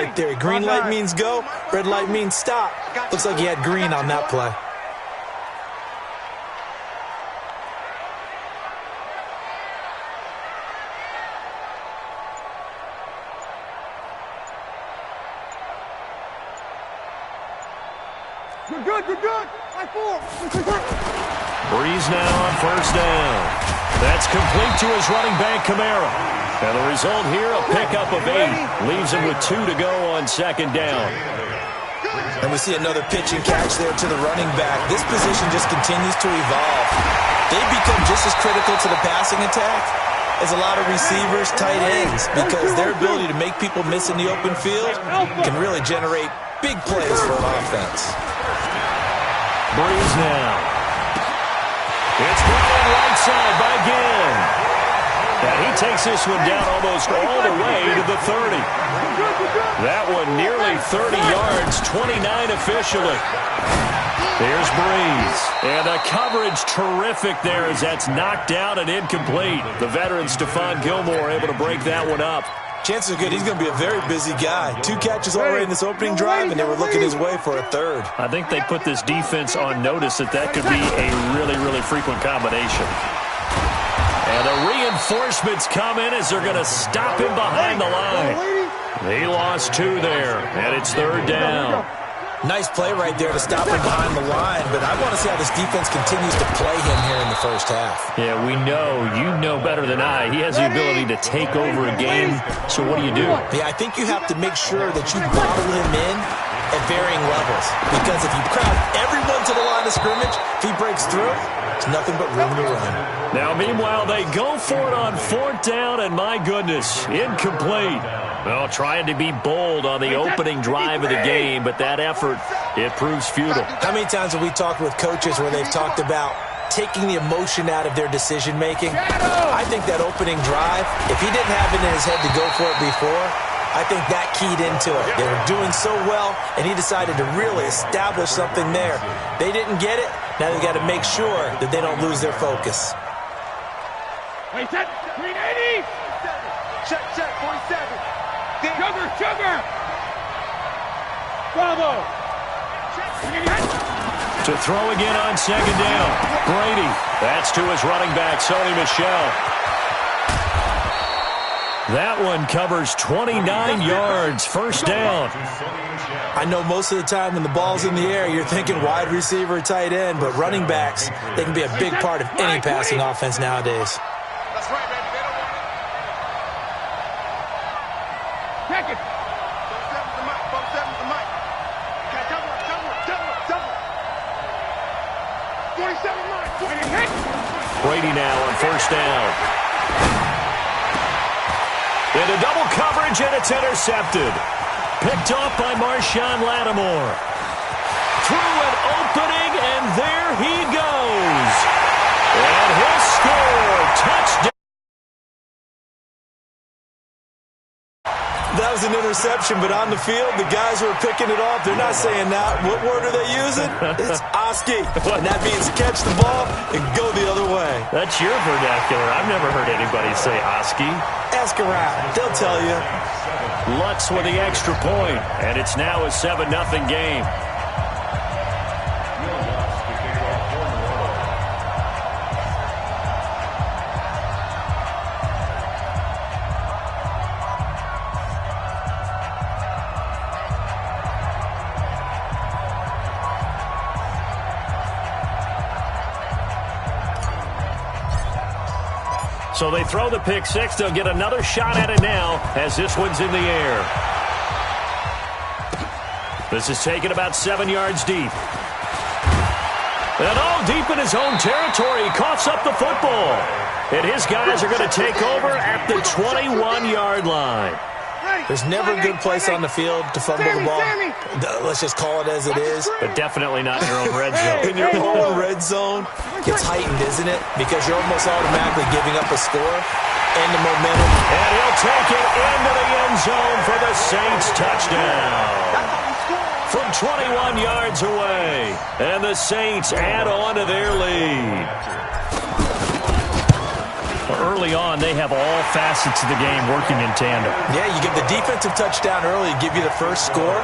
light there. Green light means go, red light means stop. Looks like he had green on that play. Good. Breeze now on first down. That's complete to his running back, Kamara. And the result here, a pickup of 8. Leaves him with 2 to go on second down. And we see another pitch and catch there to the running back. This position just continues to evolve. They become just as critical to the passing attack as a lot of receivers, tight ends, because their ability to make people miss in the open field can really generate big plays for an offense. Breeze now. It's brought in right side by Ginn. And he takes this one down almost all the way to the 30. That one nearly 30 yards, 29 officially. There's Breeze. And the coverage terrific there as that's knocked down and incomplete. The veteran Stephon Gilmore able to break that one up. Chances are good he's going to be a very busy guy. 2 catches already in this opening drive, and they were looking his way for a third. I think they put this defense on notice that could be a really, really frequent combination. And the reinforcements come in as they're going to stop him behind the line. He lost 2 there, and it's third down. Nice play right there to stop him behind the line, but I want to see how this defense continues to play him here in the first half. Yeah, we know. You know better than I. He has the ability to take over a game, so what do you do? Yeah, I think you have to make sure that you bottle him in at varying levels, because if you crowd everyone to the line of scrimmage, if he breaks through, it's nothing but room to run. Now, meanwhile, they go for it on fourth down, and my goodness, incomplete. Well, trying to be bold on the opening drive of the game, but that effort, it proves futile. How many times have we talked with coaches where they've talked about taking the emotion out of their decision-making? I think that opening drive, if he didn't have it in his head to go for it before, I think that keyed into it. They were doing so well, and he decided to really establish something there. They didn't get it. Now they've got to make sure that they don't lose their focus. Wait, set, 380. Check, 47. Sugar. Bravo. To throw again on second down. Brady. That's to his running back, Sony Michel. That one covers 29 yards. First down. I know most of the time when the ball's in the air, you're thinking wide receiver, tight end, but running backs, they can be a big part of any passing offense nowadays. That's right, baby. Check it. 47's the mic. 47's the mic. Double. 47 mic. Brady now on first down. Into double coverage, and it's intercepted. Picked off by Marshawn Lattimore. Through an opening, and there he goes. And he'll score. Touchdown. That was an interception, but on the field, the guys who are picking it off, they're not saying that. What word are they using? It's Oski. And that means catch the ball and go the other way. That's your vernacular. I've never heard anybody say Oski. Ask around. They'll tell you. Lutz with the extra point, and it's now a 7-0 game. So they throw the pick six. They'll get another shot at it now as this one's in the air. This is taken about 7 yards deep. And all deep in his own territory. He coughs up the football. And his guys are going to take over at the 21-yard line. There's never a good place on the field to fumble the ball. Let's just call it as it is. But definitely not in your own red zone. In your own red zone, it's heightened, isn't it? Because you're almost automatically giving up a score and the momentum. And he'll take it into the end zone for the Saints touchdown. From 21 yards away. And the Saints add on to their lead. Early on, they have all facets of the game working in tandem. Yeah, you get the defensive touchdown early, give you the first score,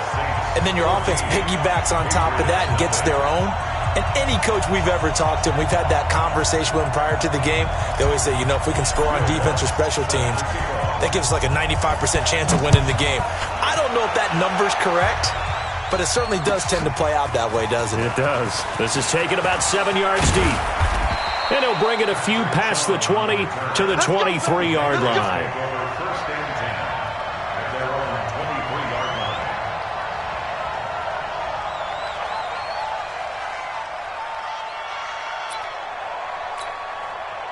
and then your offense piggybacks on top of that and gets their own. And any coach we've ever talked to, and we've had that conversation with them prior to the game, they always say, if we can score on defense or special teams, that gives us like a 95% chance of winning the game. I don't know if that number's correct, but it certainly does tend to play out that way, doesn't it? It does. This is taken about 7 yards deep. And he'll bring it a few past the 20 to the 23-yard line.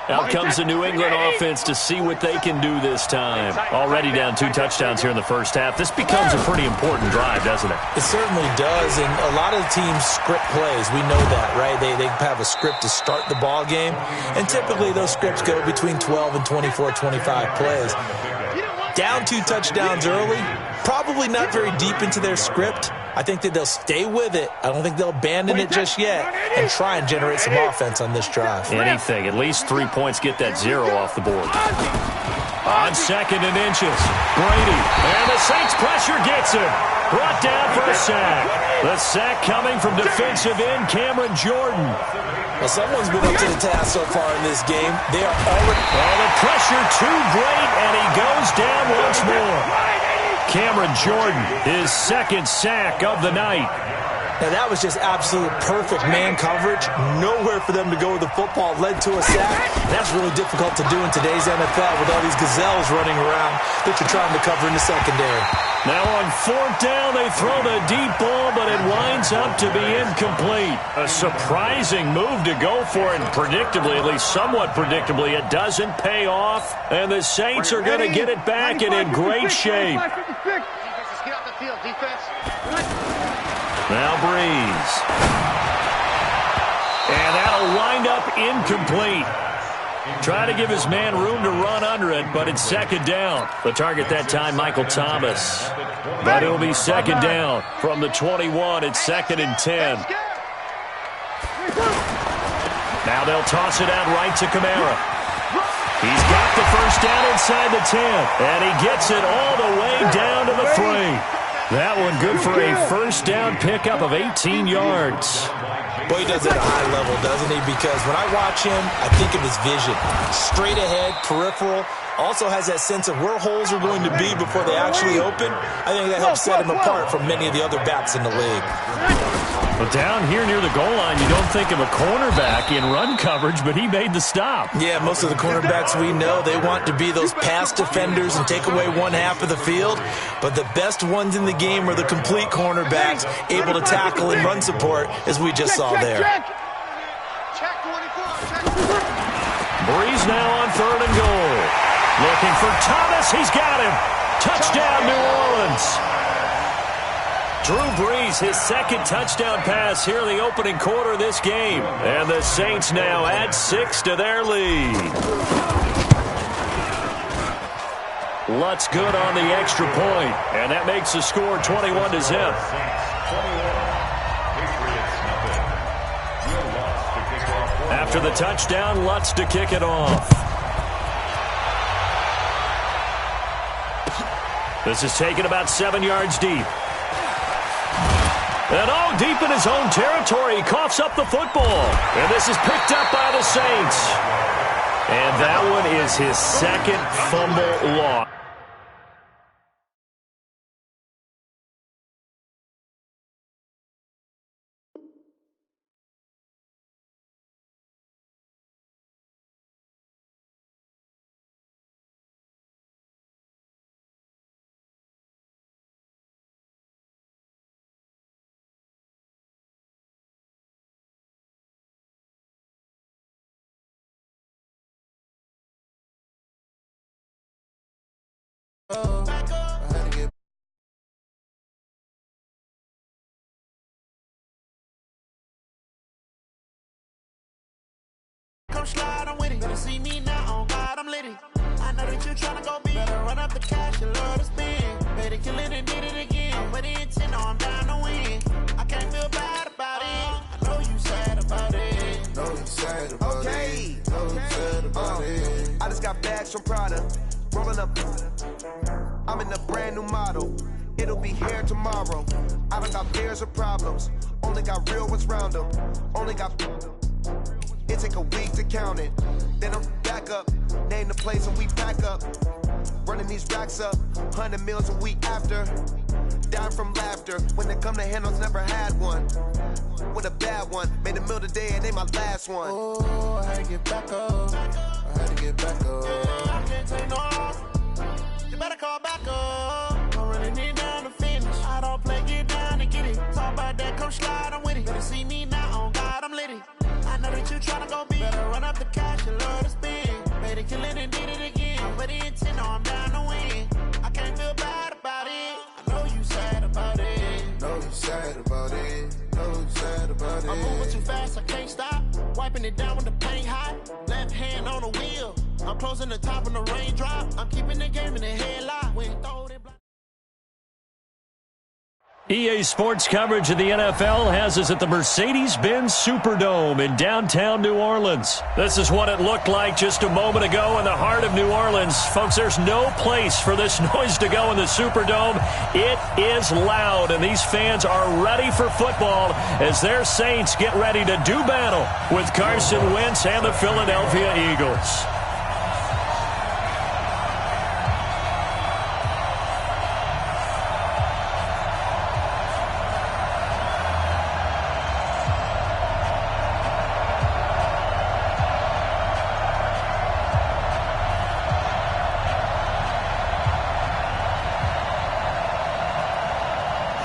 Out comes the New England offense to see what they can do this time. Already down 2 touchdowns here in the first half. This becomes a pretty important drive, doesn't it? It certainly does, and a lot of teams script plays. We know that, right? They have a script to start the ball game, and typically those scripts go between 12 and 24, 25 plays. Down 2 touchdowns early, probably not very deep into their script. I think that they'll stay with it. I don't think they'll abandon it just yet and try and generate some offense on this drive. Anything. At least 3 points get that 0 off the board. On 2nd and inches, Brady. And the Saints pressure gets him. Brought down for a sack. The sack coming from defensive end Cameron Jordan. Well, someone's been up to the task so far in this game. They are already... Oh, the pressure too great, and he goes down once more. Cameron Jordan, his 2nd sack of the night. Now, that was just absolute perfect man coverage. Nowhere for them to go with the football. Led to a sack. That's really difficult to do in today's NFL with all these gazelles running around that you're trying to cover in the secondary. Now on 4th down, they throw the deep ball, but it winds up to be incomplete. A surprising move to go for it, and predictably, at least somewhat predictably, it doesn't pay off, and the Saints are going to get it back and in great shape. Now Breeze. And that'll wind up incomplete. Try to give his man room to run under it, but it's 2nd down. The target that time, Michael Thomas. But it'll be 2nd down from the 21. It's 2nd and 10. Now they'll toss it out right to Kamara. He's got the first down inside the 10, and he gets it all the way down to the 3. That one good for a first down pickup of 18 yards. Boy, he does it at a high level, doesn't he? Because when I watch him, I think of his vision. Straight ahead, peripheral. Also has that sense of where holes are going to be before they actually open. I think that helps set him apart from many of the other backs in the league. But down here near the goal line, you don't think of a cornerback in run coverage, but he made the stop. Yeah, most of the cornerbacks we know, they want to be those pass defenders and take away one half of the field. But the best ones in the game are the complete cornerbacks, able to tackle and run support, as we just saw there. Breeze now on 3rd and goal. Looking for Thomas. He's got him. Touchdown, New Orleans. Drew Brees, his 2nd touchdown pass here in the opening quarter of this game. And the Saints now add 6 to their lead. Lutz good on the extra point, and that makes the score 21-0. After the touchdown, Lutz to kick it off. This is taken about 7 yards deep. And deep in his own territory, he coughs up the football. And this is picked up by the Saints. And that one is his 2nd fumble loss. Slide, I'm with it. Better see me now, on God, I'm litty. I know that you tryna go big. Better run up the cash, you love to spend. Better kill it and did it again. I'm with the intent, no, I'm down to win. I can't feel bad about it. I know you sad about it. Know you sad about it. Know you sad about it. I just got from Prada. Rolling up. I'm in a brand new model. It'll be here tomorrow. I don't got fears or problems. Only got real ones round them. Only got. It take a week to count it. Then I'm back up. Name the place and we pack up. Running these racks up. 100 meals a week after. Dying from laughter. When they come to handles, never had one. With a bad one. Made a meal today and they my last one. Oh, I had to get back up. I had to get back up. I can't take no loss. You better call back up. I'm running it down to finish. I don't play, get down to get it. Talk about that, come slide, I'm with it. Better see me now, on God, I'm litty. I know that you tryna go big. Better run up the cash, you love to spend. Made it, kill it, and did it again. I'm with the intent, no, I'm down to win. I can't feel bad about it. I know you sad about it. Know you sad about it. Know you sad about it. I'm moving too fast, I can't stop. Wiping it down when the paint hot. Left hand on the wheel. I'm closing the top when the raindrop. I'm keeping the game in the headlock. When throw it. EA Sports coverage of the NFL has us at the Mercedes-Benz Superdome in downtown New Orleans. This is what it looked like just a moment ago in the heart of New Orleans. Folks, there's no place for this noise to go in the Superdome. It is loud, and these fans are ready for football as their Saints get ready to do battle with Carson Wentz and the Philadelphia Eagles.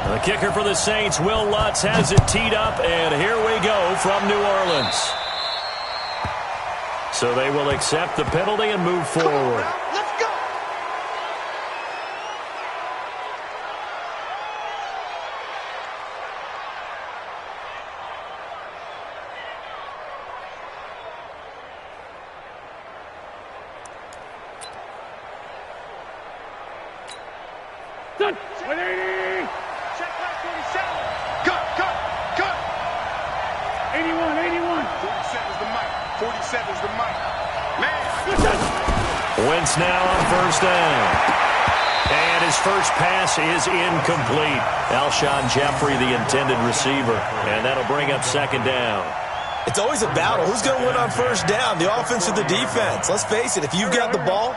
The kicker for the Saints, Will Lutz, has it teed up, and here we go from New Orleans. So they will accept the penalty and move forward. Let's go! Done. 180. Check back 47. Cut. 81. 47's the mic. 47's the mic. Man. Wentz now on first down. And his first pass is incomplete. Alshon Jeffrey, the intended receiver. And that'll bring up second down. It's always a battle. Who's going to win on first down, the offense or the defense? Let's face it, if you've got the ball,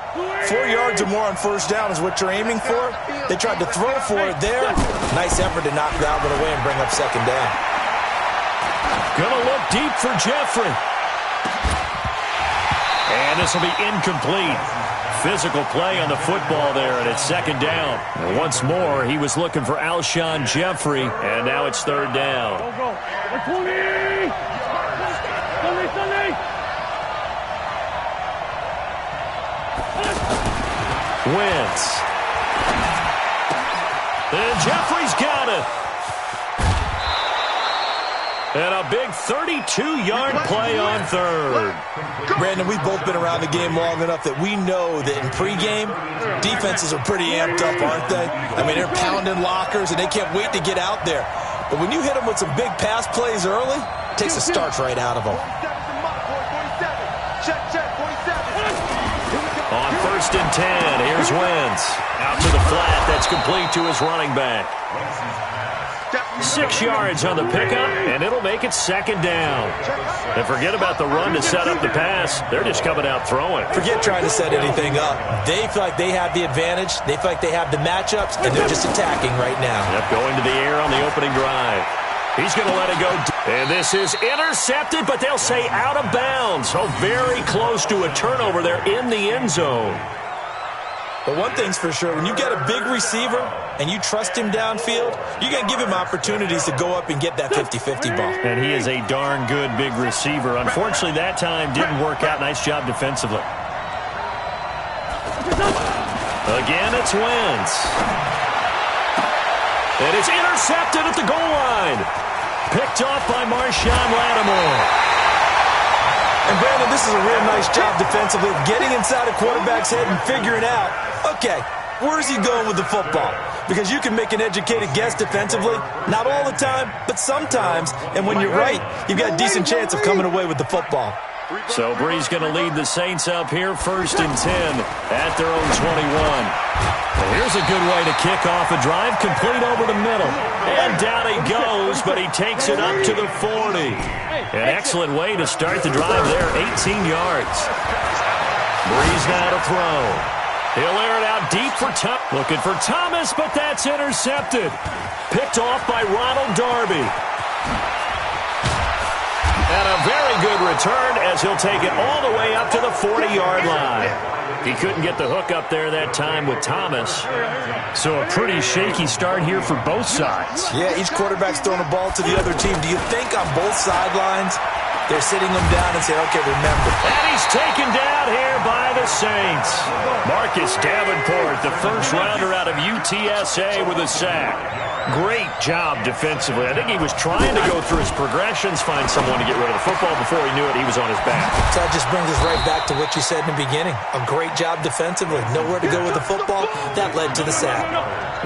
4 yards or more on first down is what you're aiming for. They tried to throw for it there. Nice effort to knock that one away and bring up second down. Gonna look deep for Jeffrey. And this will be incomplete. Physical play on the football there, and it's second down. And once more, he was looking for Alshon Jeffrey, and now it's third down. Go. 20. Sunday. Wentz. And Jeffrey's got it. And a big 32-yard play on third. Brandon, we've both been around the game long enough that we know that in pregame, defenses are pretty amped up, aren't they? I mean, they're pounding lockers, and they can't wait to get out there. But when you hit them with some big pass plays early, it takes the starch right out of them. 47's the mic, boy. 47. Check. 47. On first and 10, here's Wentz. Out to the flat, that's complete to his running back. 6 yards on the pickup, and it'll make it second down. And forget about the run to set up the pass. They're just coming out throwing. Forget trying to set anything up. They feel like they have the advantage. They feel like they have the matchups, and they're just attacking right now. Yep, going to the air on the opening drive. He's going to let it go. And this is intercepted, but they'll say out of bounds. So very close to a turnover there in the end zone. But one thing's for sure, when you get a big receiver and you trust him downfield, you're going to give him opportunities to go up and get that 50-50 ball. And he is a darn good big receiver. Unfortunately, that time didn't work out. Nice job defensively. Again, it's Wentz. And it's intercepted at the goal line. Picked off by Marshawn Lattimore. And, Brandon, this is a real nice job defensively of getting inside a quarterback's head and figuring out, okay, where's he going with the football? Because you can make an educated guess defensively. Not all the time, but sometimes. And when you're right, you've got a decent chance of coming away with the football. So Bree's going to lead the Saints up here 1st and 10 at their own 21. Well, here's a good way to kick off a drive, complete over the middle. And down he goes, but he takes it up to the 40. An excellent way to start the drive there, 18 yards. Breeze now to throw. He'll air it out deep for Thomas. Looking for Thomas, but that's intercepted. Picked off by Ronald Darby. And a very good return as he'll take it all the way up to the 40-yard line. He couldn't get the hook up there that time with Thomas. So a pretty shaky start here for both sides. Yeah, each quarterback's throwing a ball to the other team. Do you think on both sidelines they're sitting him down and saying, okay, remember. And he's taken down here by the Saints. Marcus Davenport, the first rounder out of UTSA with a sack. Great job defensively. I think he was trying to go through his progressions, find someone to get rid of the football. Before he knew it, he was on his back. So that just brings us right back to what you said in the beginning. A great job defensively. Nowhere to go with the football. That led to the sack.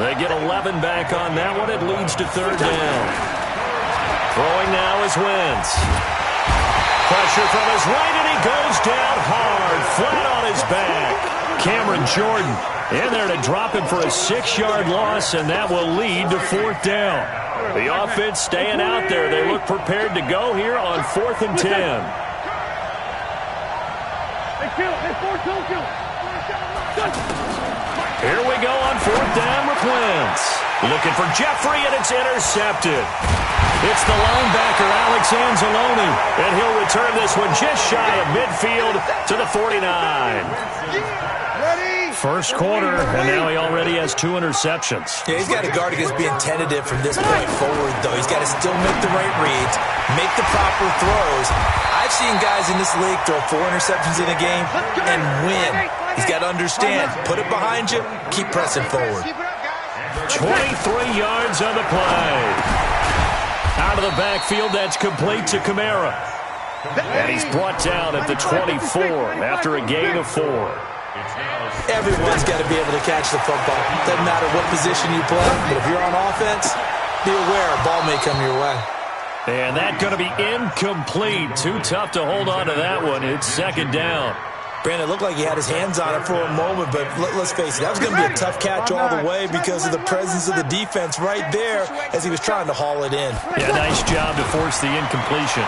They get 11 back on that one. It leads to 3rd down. Throwing now is Wentz. Pressure from his right, and he goes down hard, flat on his back. Cameron Jordan in there to drop him for a 6-yard loss, and that will lead to 4th down. The offense staying out there. They look prepared to go here on 4th and 10. Here we go on 4th down with Wentz. Looking for Jeffrey, and it's intercepted. It's the linebacker, Alex Anzalone, and he'll return this one just shy of midfield to the 49. First quarter, and now he already has 2 interceptions. Yeah, he's got to guard against being tentative from this point forward, though. He's got to still make the right reads, make the proper throws. I've seen guys in this league throw 4 interceptions in a game and win. He's got to understand, put it behind you, keep pressing forward. 23 yards on the play. Out of the backfield, that's complete to Kamara. And he's brought down at the 24 after a gain of 4. Everyone's got to be able to catch the football. Doesn't matter what position you play, but if you're on offense, be aware a ball may come your way. And that's going to be incomplete. Too tough to hold on to that one. It's 2nd down. Brandon, it looked like he had his hands on it for a moment, but let's face it, that was going to be a tough catch all the way because of the presence of the defense right there as he was trying to haul it in. Yeah, nice job to force the incompletion.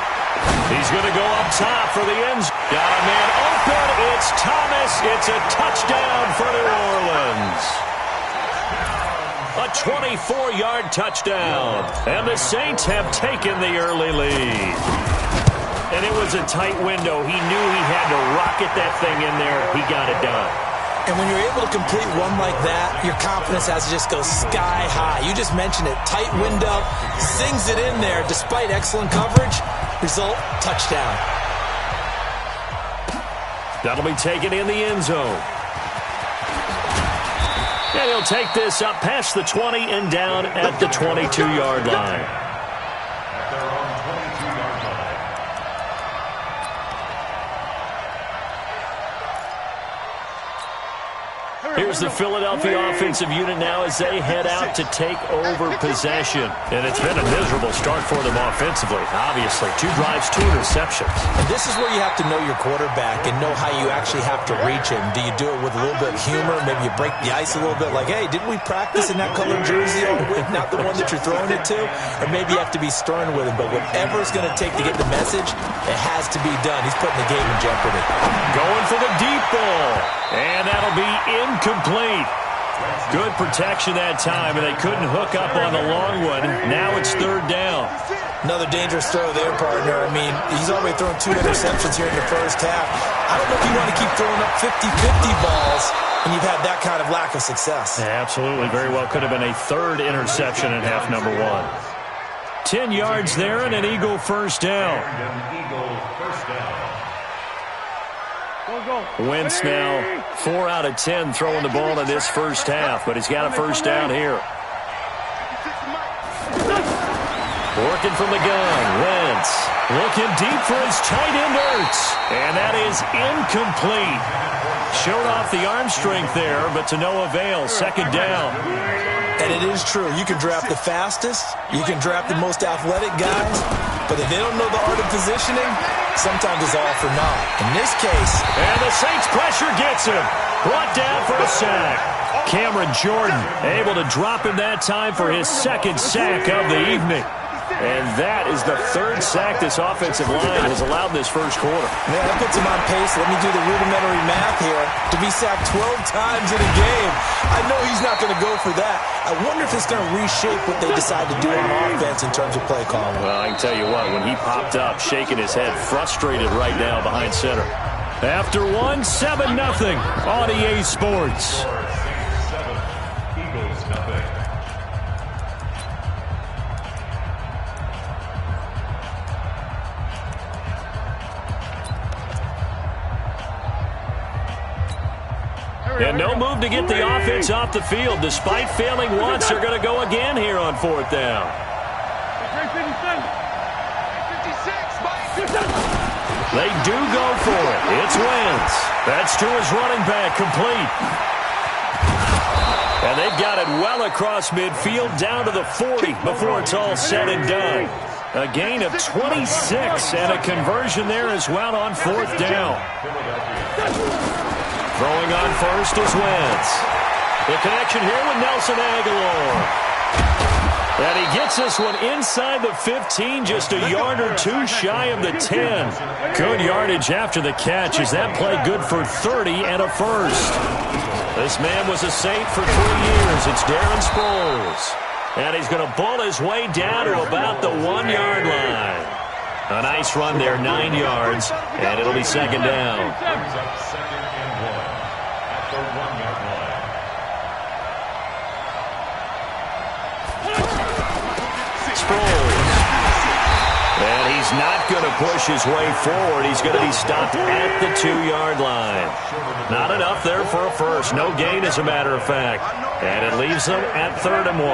He's going to go up top for the ends. Got a man open. It's Thomas. It's a touchdown for New Orleans. A 24-yard touchdown. And the Saints have taken the early lead. And it was a tight window. He knew he had to rocket that thing in there. He got it done. And when you're able to complete one like that, your confidence has to just go sky high. You just mentioned it. Tight window, sings it in there despite excellent coverage. Result, touchdown. That'll be taken in the end zone. And he'll take this up past the 20 and down at the 22-yard line. Here's the Philadelphia offensive unit now as they head out to take over possession. And it's been a miserable start for them offensively. Obviously, 2 drives, 2 interceptions. And this is where you have to know your quarterback and know how you actually have to reach him. Do you do it with a little bit of humor? Maybe you break the ice a little bit like, hey, didn't we practice in that colored jersey all week, not the one that you're throwing it to? Or maybe you have to be stern with him. But whatever it's going to take to get the message, it has to be done. He's putting the game in jeopardy. Going for the deep ball. And that'll be incomplete. Good protection that time, and they couldn't hook up on the long one. Now it's 3rd down. Another dangerous throw there, partner. I mean, he's already thrown 2 interceptions here in the first half. I don't know if you want to keep throwing up 50-50 balls when you've had that kind of lack of success. Yeah, absolutely. Very well could have been a 3rd interception in half number 1. 10 yards there and an Eagle first down. Wentz now 4 out of 10 throwing the ball in this first half, but he's got a first down here. Working from the gun, Wentz looking deep for his tight end Ertz, and that is incomplete. Showed off the arm strength there, but to no avail. 2nd down. And And it is true. You can draft the fastest, you can draft the most athletic guys, but if they don't know the art of positioning, sometimes it's all for naught. In this case... And the Saints pressure gets him. Brought down for a sack. Cameron Jordan able to drop him that time for his second sack of the evening. And that is the third sack this offensive line has allowed this first quarter. Yeah, that puts him on pace. Let me do the rudimentary math here. To be sacked 12 times in a game, I know he's not going to go for that. I wonder if it's going to reshape what they decide to do on offense in terms of play calling. Well, I can tell you what, when he popped up, shaking his head, frustrated right now behind center. After one, 7-0 on EA Sports. And no move to get the offense off the field. Despite failing once, they're going to go again here on fourth down. They do go for it. It's Wentz. That's to his running back, complete. And they've got it well across midfield, down to the 40 before it's all said and done. A gain of 26 and a conversion there as well on fourth down. Throwing on first is Wentz. The connection here with Nelson Aguilar. And he gets this one inside the 15, just a yard or two shy of the 10. Good yardage after the catch as that play good for 30 and a first. This man was a Saint for 3 years. It's Darren Sproles. And he's going to bull his way down to about the 1 yard line. A nice run there, 9 yards, and it'll be second down. And he's not going to push his way forward. He's going to be stopped at the 2 yard line. Not enough there for a first. No gain, as a matter of fact. And it leaves them at 3rd and 1.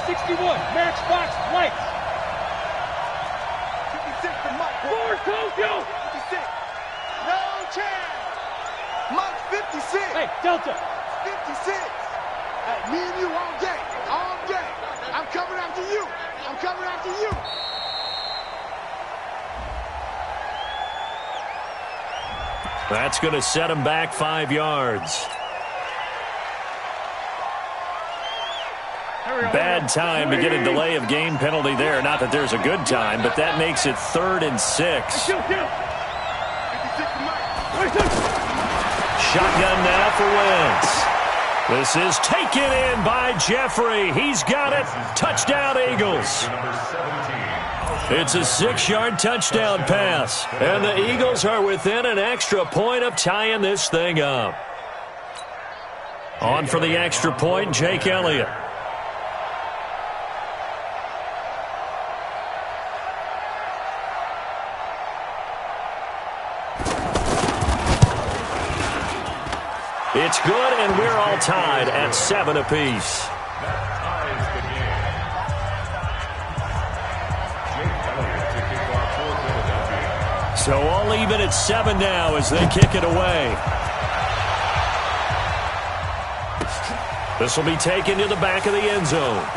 61, matchbox lights. 56 for Mike. 4 Tokyo. 56. No chance. Mike 56. Hey, Delta. 56. Hey, me and you all day. All day. I'm coming after you. I'm coming after you. That's going to set him back 5 yards. Bad time to get a delay of game penalty there. Not that there's a good time, but that makes it 3rd and 6. Shotgun now for Wentz. This is taken in by Jeffrey. He's got it. Touchdown, Eagles. It's a 6-yard touchdown pass. And the Eagles are within an extra point of tying this thing up. On for the extra point, Jake Elliott. It's good, and we're all tied at 7 apiece. So all even at 7 now as they kick it away. This will be taken to the back of the end zone.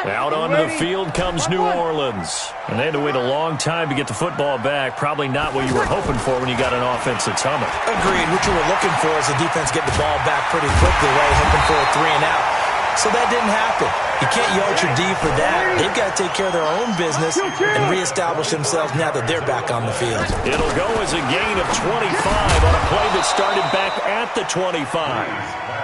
Out onto the field comes New Orleans. And they had to wait a long time to get the football back. Probably not what you were hoping for when you got an offense that's humming. Agreed. What you were looking for is the defense getting the ball back pretty quickly, right? Hoping for a 3 and out. So that didn't happen. You can't yell at your D for that. They've got to take care of their own business and reestablish themselves now that they're back on the field. It'll go as a gain of 25 on a play that started back at the 25.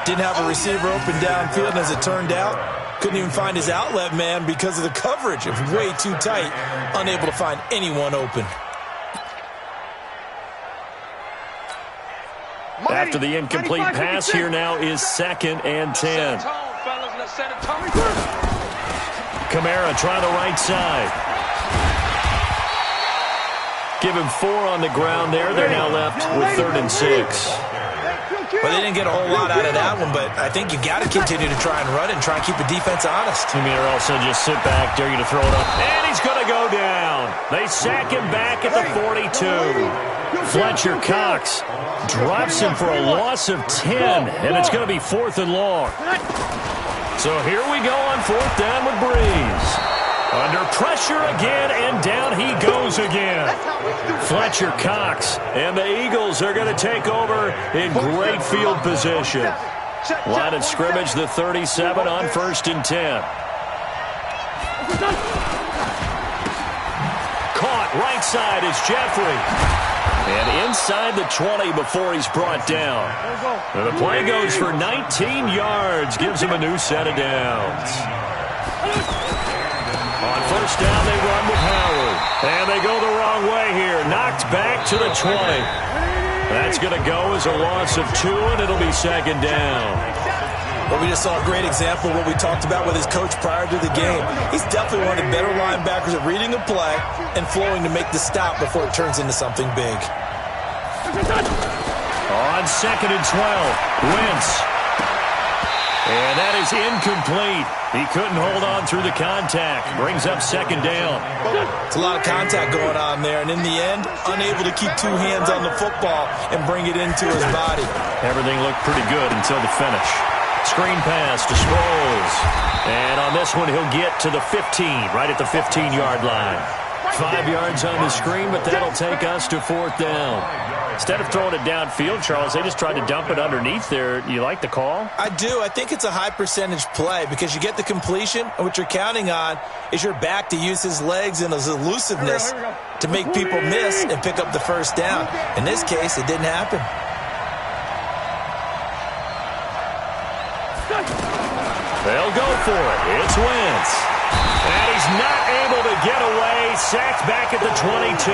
Didn't have a receiver open downfield, and as it turned out, couldn't even find his outlet man because of the coverage. It was way too tight, unable to find anyone open. After the incomplete pass, here now is 2nd and 10. Kamara trying the right side. Give him 4 on the ground there. They're now left with 3rd and 6. Well, they didn't get a whole lot out of that one, but I think you got to continue to try and run it and try and keep the defense honest. You mean also just sit back, dare you to throw it up. And he's going to go down. They sack him back at the 42. Fletcher Cox drops him for a loss of 10, and it's going to be 4th and long. So here we go on 4th down with Breeze. Under pressure again, and down he goes again. Fletcher Cox, and the Eagles are going to take over in great field position. Line of scrimmage, the 37 on 1st and 10. Caught right side is Jeffrey. And inside the 20 before he's brought down. And the play goes for 19 yards, gives him a new set of downs. On 1st down, they run with Howard. And they go the wrong way here. Knocked back to the 20. That's going to go as a loss of 2, and it'll be 2nd down. Well, we just saw a great example of what we talked about with his coach prior to the game. He's definitely one of the better linebackers at reading the play and flowing to make the stop before it turns into something big. On 2nd and 12, Wentz. And that is incomplete. He couldn't hold on through the contact. Brings up 2nd down. It's a lot of contact going on there, and in the end, unable to keep 2 hands on the football and bring it into his body. Everything looked pretty good until the finish. Screen pass to Sproles. And on this one, he'll get to the 15, right at the 15-yard line. 5 yards on the screen, but that'll take us to 4th down. Instead of throwing it downfield, Charles, they just tried to dump it underneath there. You like the call? I do. I think it's a high-percentage play because you get the completion, and what you're counting on is your back to use his legs and his elusiveness to make people miss and pick up the 1st down. In this case, it didn't happen. They'll go for it. It's Wentz. And he's not able to get away. Sacked back at the 22.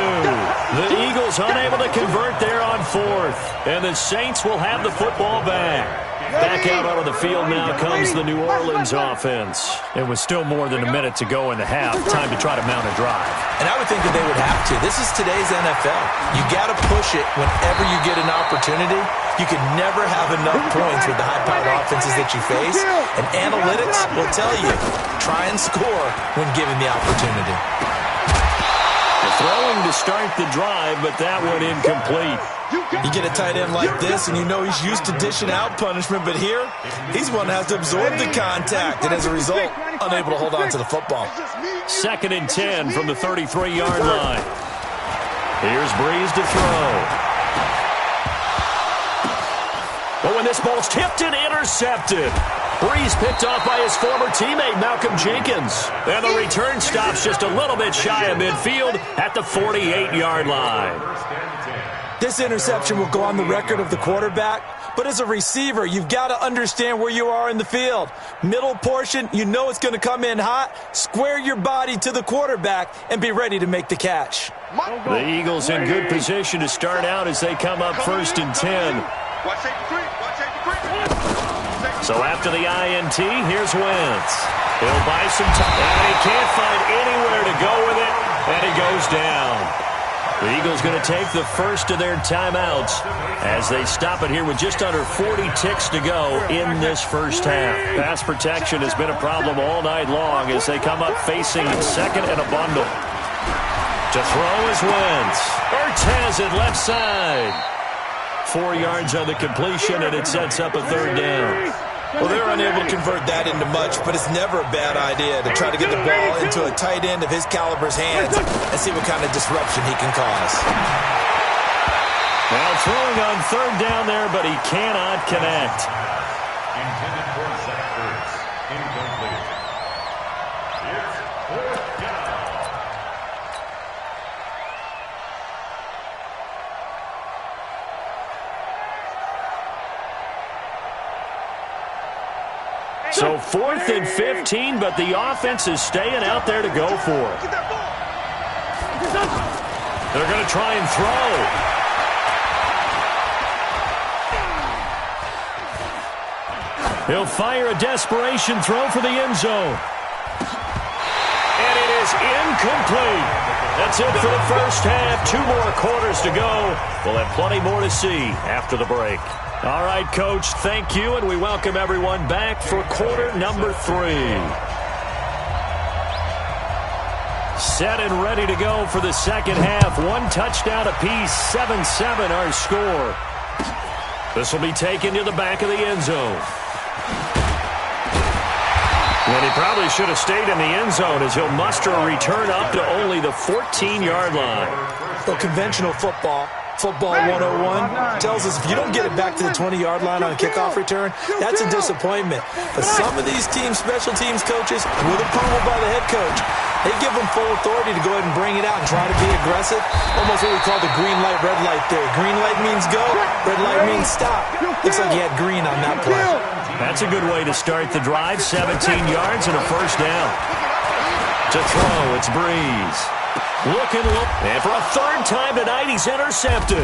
The Eagles unable to convert there on 4th. And the Saints will have the football back. Back out onto the field now comes the New Orleans offense. It was still more than a minute to go in the half. Time to try to mount a drive. And I would think that they would have to. This is today's NFL. You got to push it whenever you get an opportunity. You can never have enough points with the high-powered offenses that you face. And analytics will tell you, try and score when given the opportunity. Throwing to start the drive, but that one incomplete. You get a tight end like this, and you know he's used to dishing out punishment, but here, he's one that has to absorb the contact, and as a result, unable to hold on to the football. 2nd and 10 from the 33-yard line. Here's Breeze to throw. Oh, and this ball's tipped and intercepted. Breeze picked off by his former teammate, Malcolm Jenkins. And the return stops just a little bit shy of midfield at the 48-yard line. This interception will go on the record of the quarterback, but as a receiver, you've got to understand where you are in the field. Middle portion, you know it's going to come in hot. Square your body to the quarterback and be ready to make the catch. The Eagles in good position to start out as they come up 1st and 10. So after the INT, here's Wentz. He'll buy some time, and he can't find anywhere to go with it, and he goes down. The Eagles going to take the first of their timeouts as they stop it here with just under 40 ticks to go in this first half. Pass protection has been a problem all night long as they come up facing 2nd and a bundle. To throw is Wentz. Ertz has it left side. 4 yards on the completion, and it sets up a 3rd down. Well, they're unable to convert that into much, but it's never a bad idea to try to get the ball into a tight end of his caliber's hands and see what kind of disruption he can cause. Now throwing on 3rd down there, but he cannot connect. Intended for Zach Ertz. Incomplete. It's 4th down. So 4th and 15, but the offense is staying out there to go for it. They're going to try and throw. He'll fire a desperation throw for the end zone. And it is incomplete. That's it for the first half. 2 more quarters to go. We'll have plenty more to see after the break. All right, Coach, thank you, and we welcome everyone back for quarter number 3. Set and ready to go for the second half. 1 touchdown apiece, 7-7 our score. This will be taken to the back of the end zone. And he probably should have stayed in the end zone as he'll muster a return up to only the 14-yard line. Well, conventional football 101 tells us if you don't get it back to the 20-yard line on a kickoff return, that's a disappointment. But some of these teams, special teams coaches, with approval by the head coach, they give them full authority to go ahead and bring it out and try to be aggressive. Almost what we call the green light, red light theory. Green light means go, red light means stop. Looks like he had green on that play. That's a good way to start the drive. 17 yards and a first down. To throw, it's Breeze. Looking, and for a third time tonight, he's intercepted.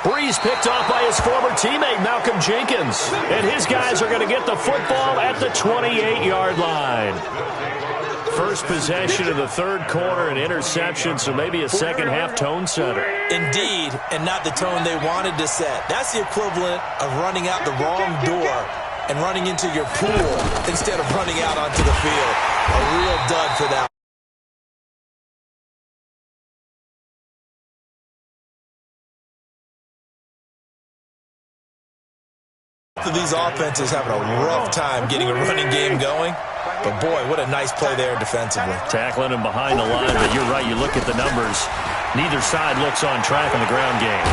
Breeze picked off by his former teammate, Malcolm Jenkins. And his guys are going to get the football at the 28-yard line. First possession of the third quarter, an interception, so maybe a second-half tone setter. Indeed, and not the tone they wanted to set. That's the equivalent of running out the wrong door and running into your pool instead of running out onto the field. A real dud for that. These offenses having a rough time getting a running game going. But, boy, what a nice play there defensively. Tackling him behind the line, but you're right. You look at the numbers. Neither side looks on track in the ground game.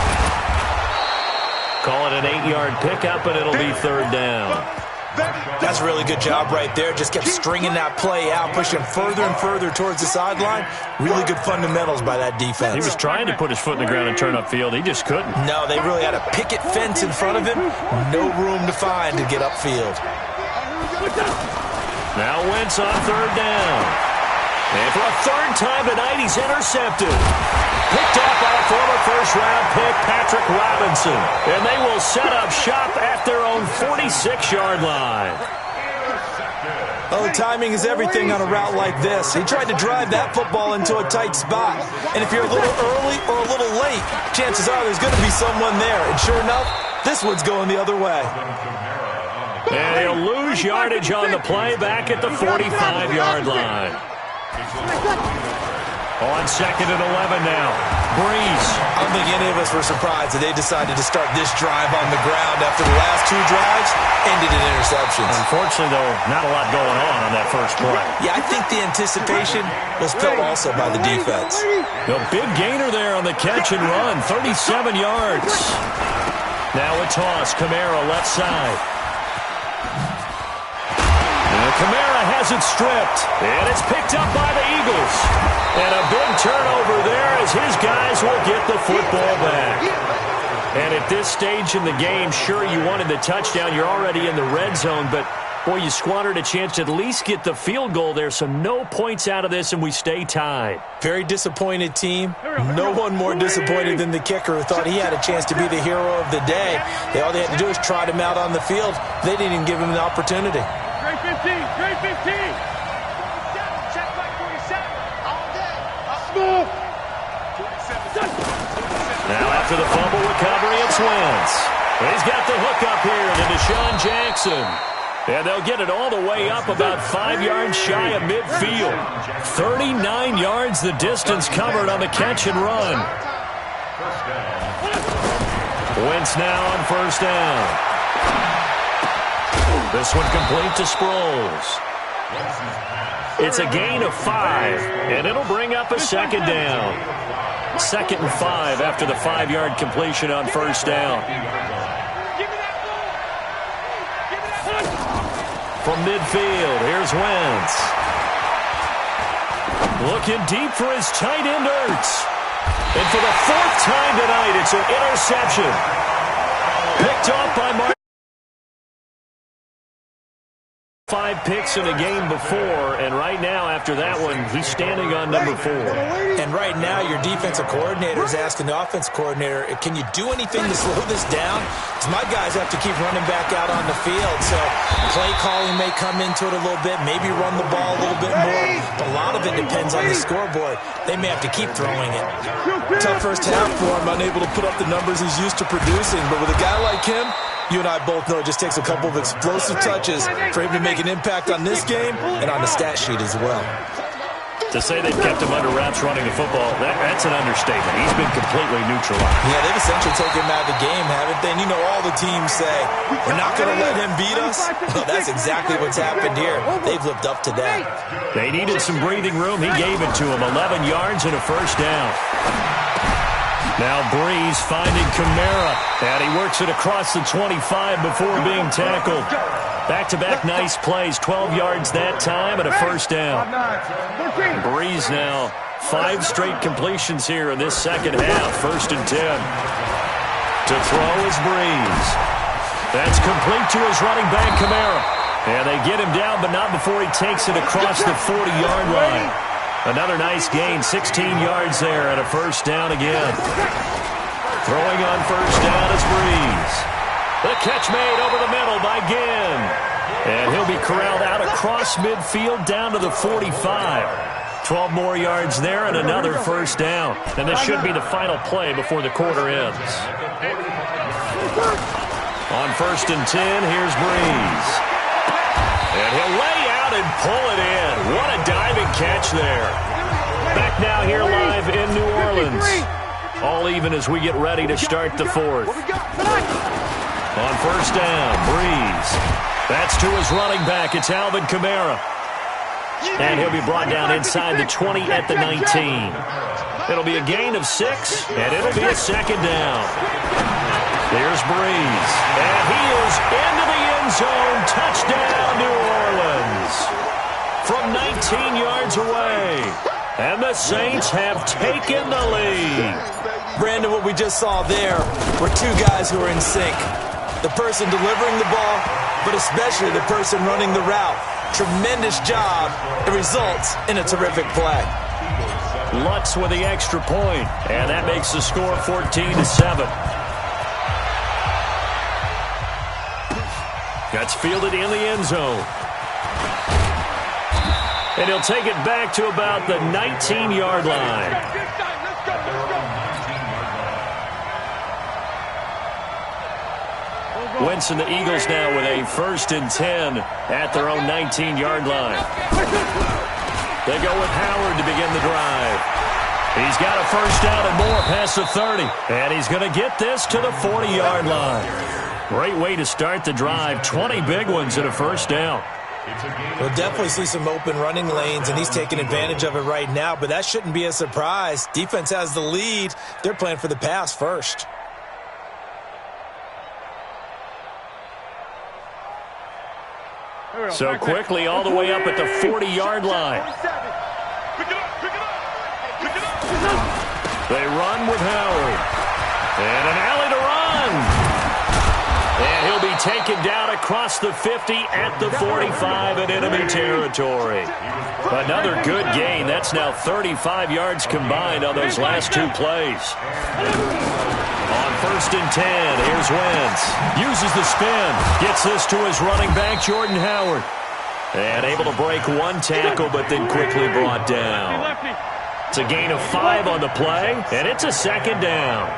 Call it an 8-yard pickup, and it'll be third down. That's a really good job right there. Just kept stringing that play out, pushing further and further towards the sideline. Really good fundamentals by that defense. He was trying to put his foot in the ground and turn upfield. He just couldn't. No, they really had a picket fence in front of him. No room to find to get upfield. Now Wentz on third down. And for a third time tonight, he's intercepted. Picked off by a former first-round pick, Patrick Robinson. And they will set up shop at their own 46-yard line. Well, the timing is everything on a route like this. He tried to drive that football into a tight spot. And if you're a little early or a little late, chances are there's going to be someone there. And sure enough, this one's going the other way. And he'll lose yardage on the play back at the 45-yard line. On second and 11 now. Breeze. I don't think any of us were surprised that they decided to start this drive on the ground after the last 2 drives ended in interceptions. Unfortunately, though, not a lot going on that first play. Yeah, I think the anticipation was felt also by the defense. The big gainer there on the catch and run, 37 yards. Now a toss, Kamara left side. Kamara has it stripped, and it's picked up by the Eagles. And a big turnover there as his guys will get the football back. And at this stage in the game, sure, you wanted the touchdown. You're already in the red zone, but, boy, you squandered a chance to at least get the field goal there, so no points out of this, and we stay tied. Very disappointed team. No one more disappointed than the kicker who thought he had a chance to be the hero of the day. All they had to do was trot him out on the field. They didn't even give him the opportunity. Grade 15, grade 15. Check back 47. All day. Smooth. Now after the fumble recovery, it's Wentz. He's got the hook up here to Deshaun Jackson. And they'll get it all the way up about 5 yards shy of midfield. 39 yards the distance covered on the catch and run. Wentz now on first down. This one complete to Sproles. It's a gain of 5, and it'll bring up a second down. 2nd and 5 after the 5-yard completion on first down. From midfield, here's Wentz. Looking deep for his tight end, Ertz. And for the 4th time tonight, it's an interception. Picked off by Martin. 5 picks in a game before, and right now, after that one, he's standing on number 4. And right now, your defensive coordinator is asking the offensive coordinator, can you do anything to slow this down? Because my guys have to keep running back out on the field, so play calling may come into it a little bit, maybe run the ball a little bit more. But a lot of it depends on the scoreboard. They may have to keep throwing it. Tough first half for him, unable to put up the numbers he's used to producing. But with a guy like him, You and I both know it just takes a couple of explosive touches for him to make an impact on this game and on the stat sheet as well. To say they've kept him under wraps running the football, that's an understatement. He's been completely neutralized. Yeah, they've essentially taken him out of the game, haven't they? And you know all the teams say, we're not going to let him beat us. Well, that's exactly what's happened here. They've lived up to that. They needed some breathing room. He gave it to him. 11 yards and a first down. Now Breeze finding Kamara. And he works it across the 25 before being tackled. Back-to-back nice plays. 12 yards that time and a first down. Breeze now 5 straight completions here in this second half. 1st and 10. To throw is Breeze. That's complete to his running back, Kamara. And they get him down, but not before he takes it across the 40-yard line. Another nice gain, 16 yards there and a first down again. Throwing on first down is Breeze. The catch made over the middle by Ginn. And he'll be corralled out across midfield down to the 45. 12 more yards there and another first down. And this should be the final play before the quarter ends. On 1st and 10, here's Breeze. And he'll lay out and pull it in. What a diving catch there. Back now here live in New Orleans. All even as we get ready to start the 4th. On first down, Breeze. That's to his running back. It's Alvin Kamara. And he'll be brought down inside the 20 at the 19. It'll be a gain of 6, and it'll be a second down. There's Breeze. And he is into the end zone. Touchdown, New Orleans. From 19 yards away. And the Saints have taken the lead. Brandon, what we just saw there were 2 guys who are in sync. The person delivering the ball, but especially the person running the route. Tremendous job. It results in a terrific play. Lutz with the extra point, and that makes the score 14-7. That's fielded in the end zone. And he'll take it back to about the 19-yard line. Wentz and the Eagles now with a 1st and 10 at their own 19-yard line. They go with Howard to begin the drive. He's got a first down and more past the 30. And he's going to get this to the 40-yard line. Great way to start the drive. 20 big ones and a first down. We'll definitely see some open running lanes, and he's taking advantage of it right now, but that shouldn't be a surprise. Defense has the lead. They're playing for the pass first. So quickly all the way up at the 40-yard line. They run with Howard. And an alley to run. And he'll be taken down across the 50 at the 45 in enemy territory. Another good gain. That's now 35 yards combined on those last 2 plays. On 1st and 10, here's Wentz. Uses the spin. Gets this to his running back, Jordan Howard. And able to break 1 tackle, but then quickly brought down. It's a gain of 5 on the play, and it's a second down.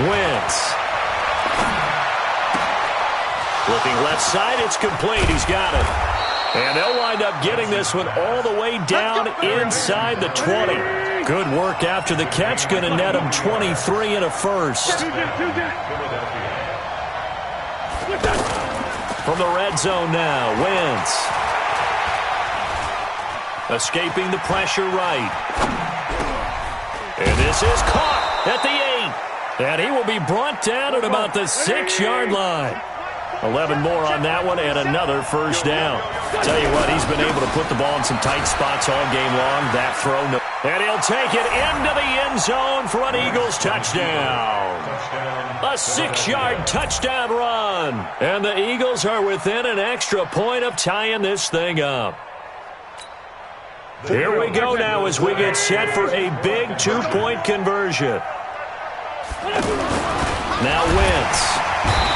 Wentz. Looking left side, it's complete. He's got it. And they'll wind up getting this one all the way down inside the 20. Good work after the catch. Going to net him 23 and a first. From the red zone now, Wentz. Escaping the pressure right. And this is caught at the 8. And he will be brought down at about the 6-yard line. 11 more on that one and another first down. Tell you what, he's been able to put the ball in some tight spots all game long. That throw, no. And he'll take it into the end zone for an Eagles touchdown. A 6-yard touchdown run. And the Eagles are within an extra point of tying this thing up. Here we go now as we get set for a big 2-point conversion. Now Wentz.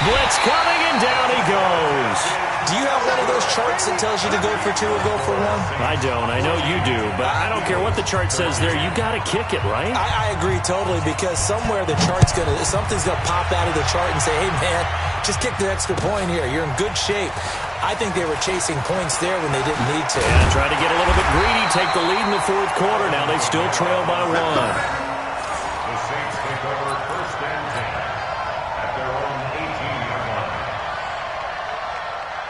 Blitz coming, and down he goes. Do you have one of those charts that tells you to go for 2 or go for 1? I don't. I know you do, but I don't care what the chart says there. You got to kick it, right? I agree totally, because somewhere something's gonna pop out of the chart and say, hey man, just kick the extra point here. You're in good shape. I think they were chasing points there when they didn't need to. Yeah, try to get a little bit greedy, take the lead in the fourth quarter. Now they still trail by 1. The Saints take over 1st and 10 at their own 18-yard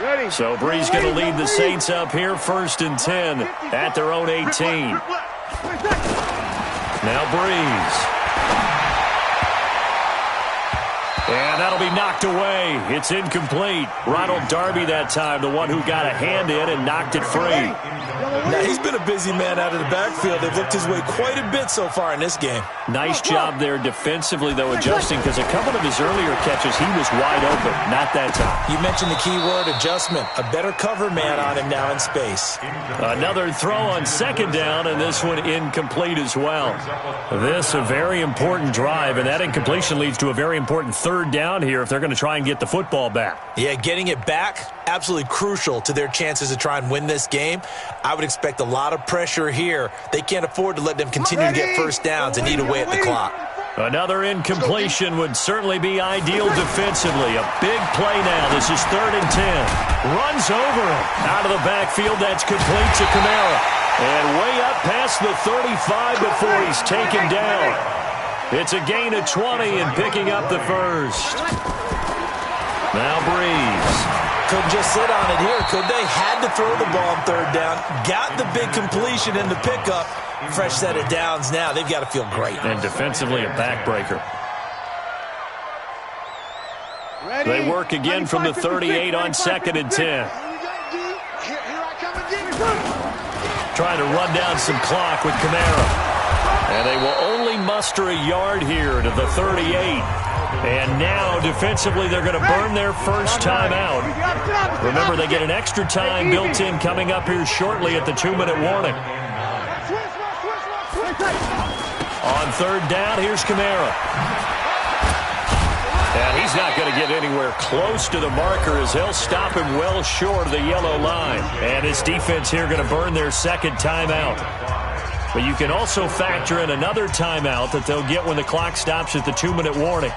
line. So Brees going to lead the Saints up here, 1st and 10 at their own 18. Now Brees. And that'll be knocked away. It's incomplete. Ronald Darby that time, the one who got a hand in and knocked it free. Now, he's been a busy man out of the backfield. They've looked his way quite a bit so far in this game. Nice job there defensively, though, adjusting, because a couple of his earlier catches, he was wide open. Not that time. You mentioned the key word, adjustment. A better cover man on him now in space. Another throw on 2nd down, and this one incomplete as well. This a very important drive, and that incompletion leads to a very important 3rd down here if they're going to try and get the football back. Yeah, getting it back, absolutely crucial to their chances to try and win this game. I would expect a lot of pressure here. They can't afford to let them continue to get 1st downs and eat away at the clock. Another incompletion would certainly be ideal defensively. A big play now. This is 3rd and 10. Runs over him. Out of the backfield, that's complete to Kamara. And way up past the 35 before he's taken down. It's a gain of 20 and picking up the 1st. Now Brees. Couldn't just sit on it here, could they? Had to throw the ball on 3rd down. Got the big completion in the pickup. Fresh set of downs now. They've got to feel great. And defensively a backbreaker. They work again from the 38 on 2nd and 10. Trying to run down some clock with Kamara. And they will only muster a yard here to the 38. And now, defensively, they're going to burn their 1st time out. Remember, they get an extra time built in coming up here shortly at the 2-minute warning. On 3rd down, here's Kamara. And he's not going to get anywhere close to the marker as they'll stop him well short of the yellow line. And his defense here going to burn their 2nd timeout. But you can also factor in another timeout that they'll get when the clock stops at the 2-minute warning.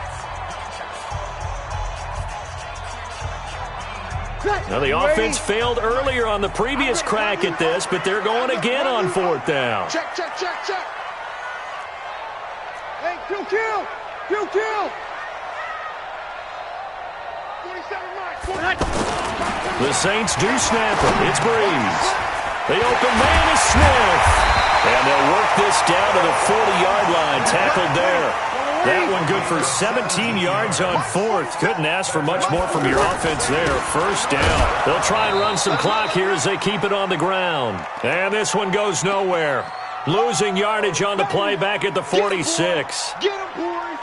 Now, the offense failed earlier on the previous crack at this, but they're going again on 4th down. Check. Hey, kill. 47 miles. The Saints do snap him. It's Brees. The open man is Smith. And they'll work this down to the 40-yard line. Tackled there. That one good for 17 yards on 4th. Couldn't ask for much more from your offense there. 1st down. They'll try and run some clock here as they keep it on the ground. And this one goes nowhere. Losing yardage on the play back at the 46. Get him, boys.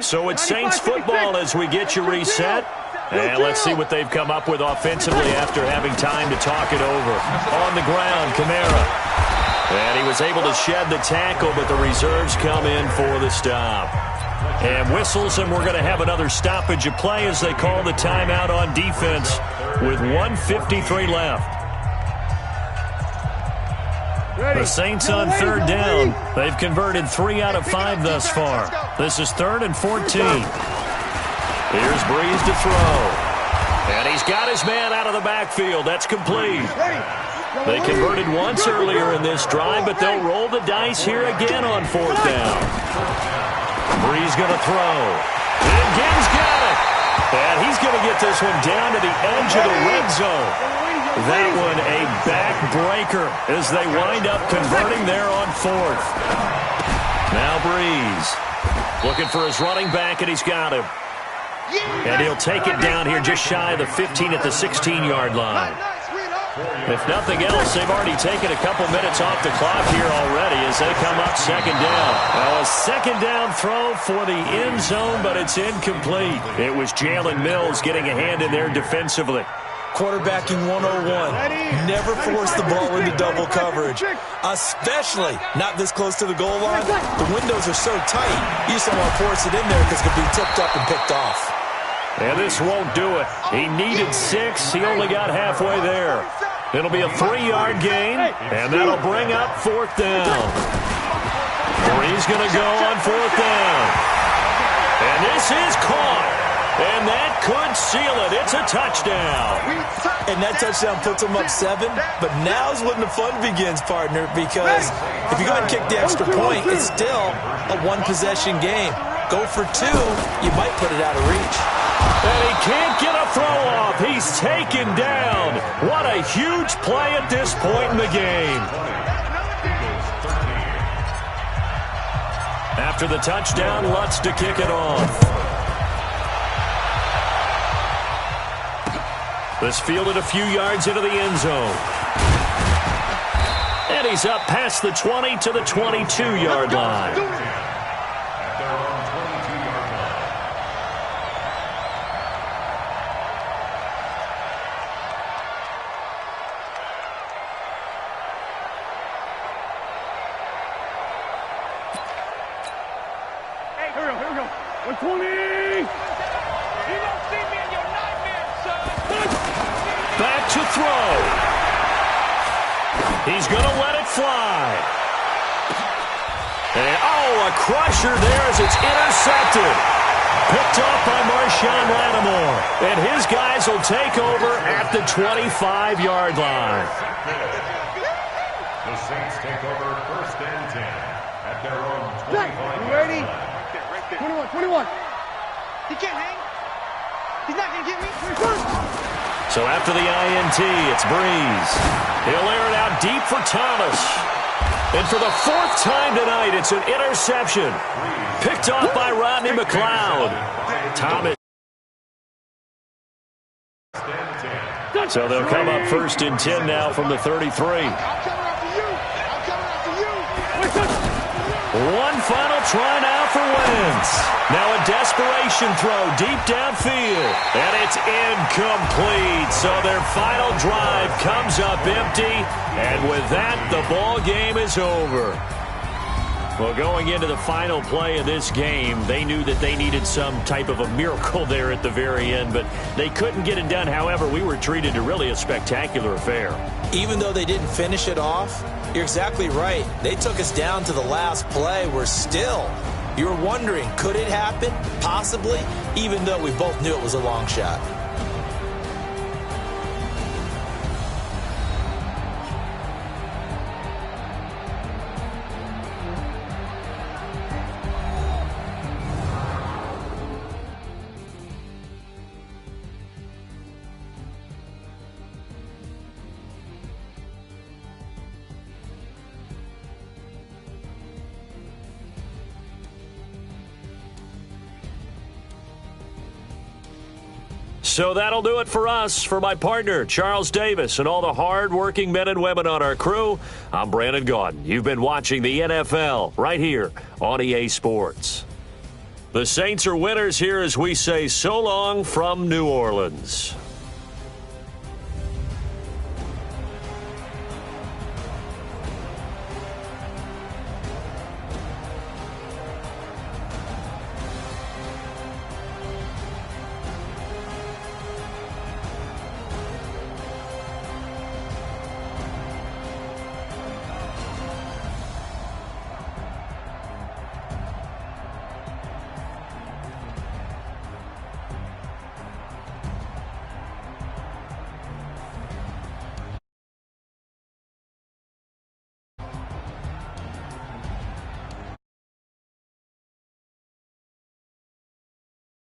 So it's Saints football as we get you reset. And let's see what they've come up with offensively after having time to talk it over. On the ground, Kamara. And he was able to shed the tackle, but the reserves come in for the stop. And whistles, and we're going to have another stoppage of play as they call the timeout on defense with 1:53 left. The Saints on 3rd down. They've converted 3 out of 5 thus far. This is 3rd and 14. Here's Brees to throw. And he's got his man out of the backfield. That's complete. They converted once earlier in this drive, but they'll roll the dice here again on 4th down. Brees going to throw. And Gibbs got it. And he's going to get this one down to the edge of the red zone. That one a backbreaker as they wind up converting there on 4th. Now Brees looking for his running back, and he's got him. And he'll take it down here just shy of the 15 at the 16-yard line. If nothing else, they've already taken a couple minutes off the clock here already as they come up 2nd down. Now a 2nd down throw for the end zone, but it's incomplete. It was Jalen Mills getting a hand in there defensively. Quarterbacking 101. Never force the ball into double coverage, especially not this close to the goal line. The windows are so tight, you just don't want to force it in there because it could be tipped up and picked off. And this won't do it. He needed 6. He only got halfway there. It'll be a 3-yard gain, and that'll bring up 4th down. He's going to go on 4th down. And this is caught. And that could seal it. It's a touchdown. And that touchdown puts them up 7. But now's when the fun begins, partner, because if you go ahead and kick the extra point, it's still a 1-possession game. Go for 2, you might put it out of reach. And he can't get a throw off. He's taken down. What a huge play at this point in the game. After the touchdown, Lutz to kick it off. This fielded a few yards into the end zone. And he's up past the 20 to the 22-yard line. Back to throw. He's going to let it fly. And, a crusher there as it's intercepted. Picked up by Marshawn Lattimore. And his guys will take over at the 25-yard line. The Saints take over 1st and 10 at their own 25-yard ready? line. 21. He can't hang. He's not going to get me. So after the INT, it's Breeze. He'll air it out deep for Thomas. And for the 4th time tonight, it's an interception. Picked off by Rodney McLeod. Thomas. So they'll come up 1st and 10 now from the 33. One final try now for Wentz. Now a desperation throw deep downfield. And it's incomplete. So their final drive comes up empty. And with that, the ball game is over. Well, going into the final play of this game, they knew that they needed some type of a miracle there at the very end, but they couldn't get it done. However, we were treated to really a spectacular affair. Even though they didn't finish it off, you're exactly right. They took us down to the last play. You're wondering, could it happen? Possibly, even though we both knew it was a long shot. So that'll do it for us. For my partner, Charles Davis, and all the hard-working men and women on our crew, I'm Brandon Gaudin. You've been watching the NFL right here on EA Sports. The Saints are winners here as we say so long from New Orleans.